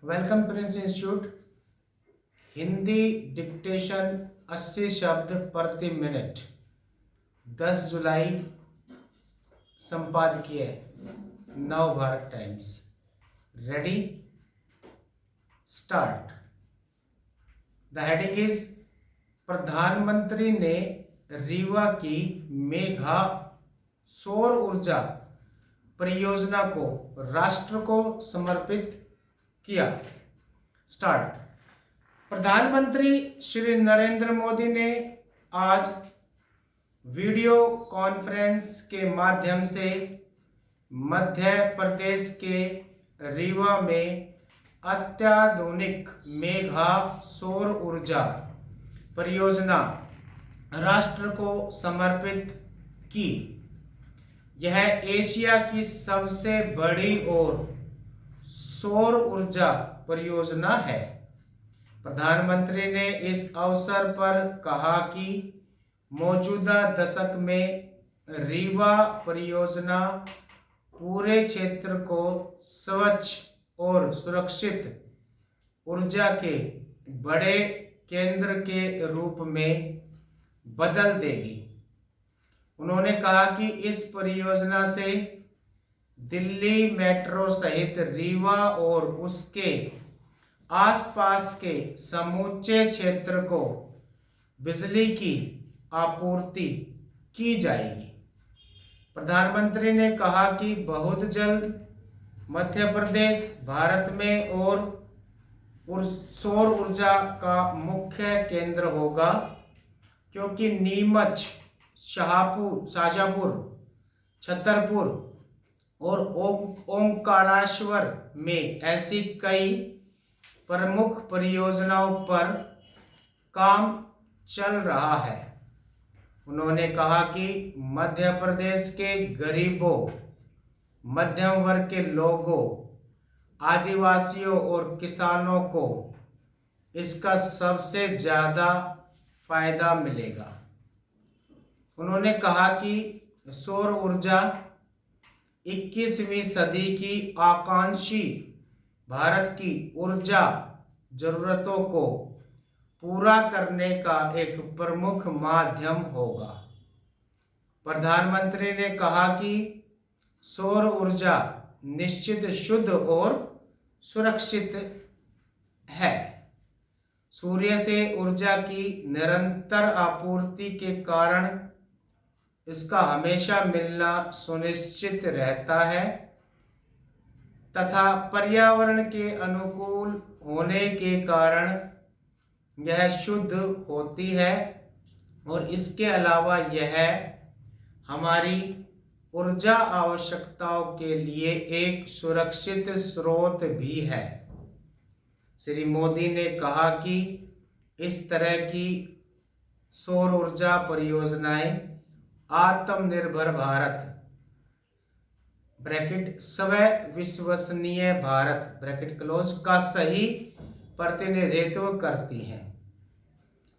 Welcome Prince institute. Hindi dictation 80 शब्द प्रति minute 10 जुलाई संपादकीय नव Bharat times. Ready start. The heading is प्रधानमंत्री ने रीवा की मेघा सौर ऊर्जा परियोजना को राष्ट्र को समर्पित किया। स्टार्ट। प्रधानमंत्री श्री नरेंद्र मोदी ने आज वीडियो कॉन्फ्रेंस के माध्यम से मध्य प्रदेश के रीवा में अत्याधुनिक मेघा सौर ऊर्जा परियोजना राष्ट्र को समर्पित की। यह एशिया की सबसे बड़ी और सौर ऊर्जा परियोजना है। प्रधानमंत्री ने इस अवसर पर कहा कि मौजूदा दशक में रीवा परियोजना पूरे क्षेत्र को स्वच्छ और सुरक्षित ऊर्जा के बड़े केंद्र के रूप में बदल देगी। उन्होंने कहा कि इस परियोजना से दिल्ली मेट्रो सहित रीवा और उसके आसपास के समूचे क्षेत्र को बिजली की आपूर्ति की जाएगी। प्रधानमंत्री ने कहा कि बहुत जल्द मध्य प्रदेश भारत में और सौर ऊर्जा का मुख्य केंद्र होगा, क्योंकि नीमच, शाजापुर, छतरपुर और ओंकारेश्वर में ऐसी कई प्रमुख परियोजनाओं पर काम चल रहा है। उन्होंने कहा कि मध्य प्रदेश के गरीबों, मध्यम वर्ग के लोगों, आदिवासियों और किसानों को इसका सबसे ज़्यादा फायदा मिलेगा। उन्होंने कहा कि सौर ऊर्जा 21वीं सदी की आकांक्षी भारत की ऊर्जा जरूरतों को पूरा करने का एक प्रमुख माध्यम होगा। प्रधानमंत्री ने कहा कि सौर ऊर्जा निश्चित शुद्ध और सुरक्षित है। सूर्य से ऊर्जा की निरंतर आपूर्ति के कारण इसका हमेशा मिलना सुनिश्चित रहता है तथा पर्यावरण के अनुकूल होने के कारण यह शुद्ध होती है, और इसके अलावा यह हमारी ऊर्जा आवश्यकताओं के लिए एक सुरक्षित स्रोत भी है। श्री मोदी ने कहा कि इस तरह की सौर ऊर्जा परियोजनाएं आत्मनिर्भर भारत ब्रैकेट स्व विश्वसनीय भारत ब्रैकेट क्लोज का सही प्रतिनिधित्व करती हैं।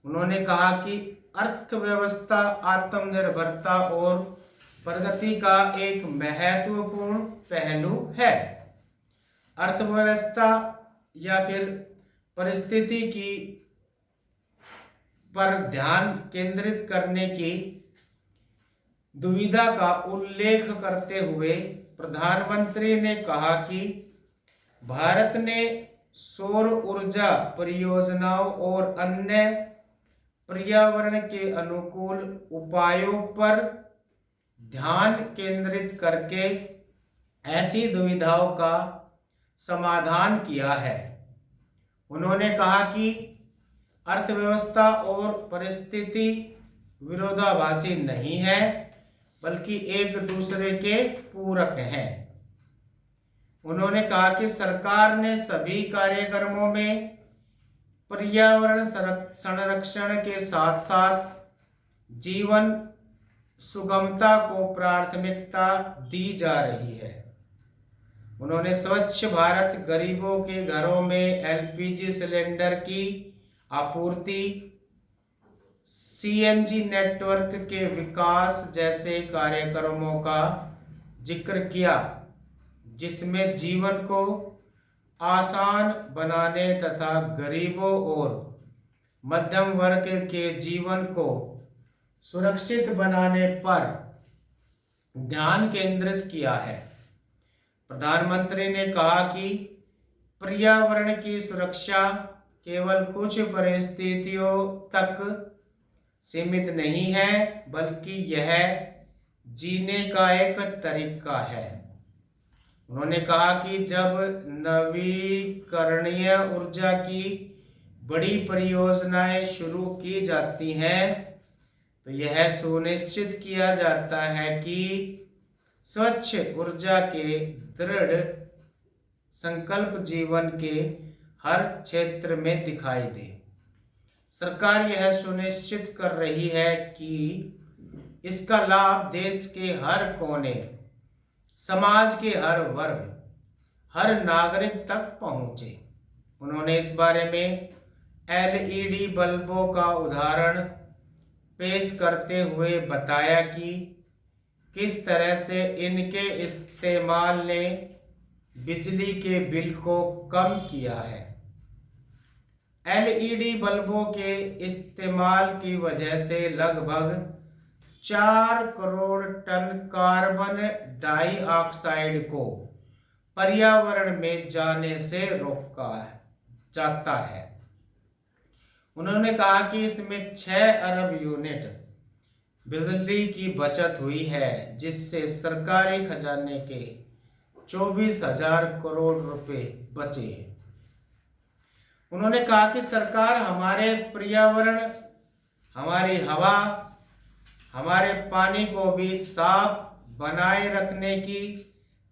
उन्होंने कहा कि अर्थव्यवस्था आत्मनिर्भरता और प्रगति का एक महत्वपूर्ण पहलू है। अर्थव्यवस्था या फिर परिस्थिति की पर ध्यान केंद्रित करने की दुविधा का उल्लेख करते हुए प्रधानमंत्री ने कहा कि भारत ने सौर ऊर्जा परियोजनाओं और अन्य पर्यावरण के अनुकूल उपायों पर ध्यान केंद्रित करके ऐसी दुविधाओं का समाधान किया है। उन्होंने कहा कि अर्थव्यवस्था और परिस्थिति विरोधाभासी नहीं है, बल्कि एक दूसरे के पूरक हैं। उन्होंने कहा कि सरकार ने सभी कार्यक्रमों में पर्यावरण संरक्षण के साथ साथ जीवन सुगमता को प्राथमिकता दी जा रही है। उन्होंने स्वच्छ भारत, गरीबों के घरों में एलपीजी सिलेंडर की आपूर्ति, सीएनजी नेटवर्क के विकास जैसे कार्यक्रमों का जिक्र किया, जिसमें जीवन को आसान बनाने तथा गरीबों और मध्यम वर्ग के जीवन को सुरक्षित बनाने पर ध्यान केंद्रित किया है। प्रधानमंत्री ने कहा कि पर्यावरण की सुरक्षा केवल कुछ परिस्थितियों तक सीमित नहीं है, बल्कि यह जीने का एक तरीका है। उन्होंने कहा कि जब नवीकरणीय ऊर्जा की बड़ी परियोजनाएं शुरू की जाती हैं तो यह सुनिश्चित किया जाता है कि स्वच्छ ऊर्जा के दृढ़ संकल्प जीवन के हर क्षेत्र में दिखाई दे। सरकार यह सुनिश्चित कर रही है कि इसका लाभ देश के हर कोने, समाज के हर वर्ग, हर नागरिक तक पहुंचे। उन्होंने इस बारे में एलईडी बल्बों का उदाहरण पेश करते हुए बताया कि किस तरह से इनके इस्तेमाल ने बिजली के बिल को कम किया है। एलईडी बल्बों के इस्तेमाल की वजह से लगभग 4 करोड़ टन कार्बन डाइऑक्साइड को पर्यावरण में जाने से रोका जाता है। उन्होंने कहा कि इसमें 6 अरब यूनिट बिजली की बचत हुई है, जिससे सरकारी खजाने के 24,000 करोड़ रुपए बचे। उन्होंने कहा कि सरकार हमारे पर्यावरण, हमारी हवा, हमारे पानी को भी साफ बनाए रखने की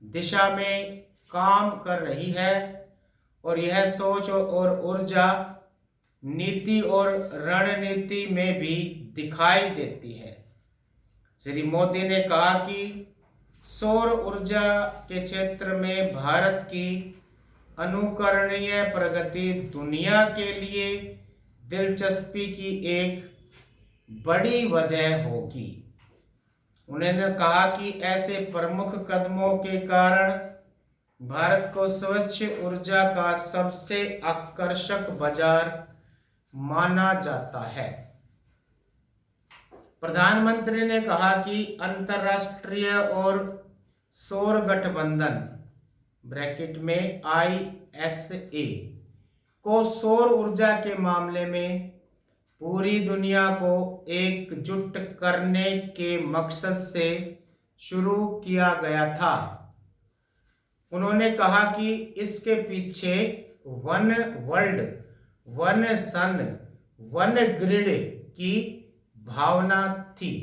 दिशा में काम कर रही है और यह सोच और ऊर्जा नीति और रणनीति में भी दिखाई देती है। श्री मोदी ने कहा कि सौर ऊर्जा के क्षेत्र में भारत की अनुकरणीय प्रगति दुनिया के लिए दिलचस्पी की एक बड़ी वजह होगी। उन्होंने कहा कि ऐसे प्रमुख कदमों के कारण भारत को स्वच्छ ऊर्जा का सबसे आकर्षक बाजार माना जाता है। प्रधानमंत्री ने कहा कि अंतर्राष्ट्रीय और सौर गठबंधन ब्रैकेट में ISA को सौर ऊर्जा के मामले में पूरी दुनिया को एकजुट करने के मकसद से शुरू किया गया था। उन्होंने कहा कि इसके पीछे वन वर्ल्ड, वन सन, वन ग्रिड की भावना थी।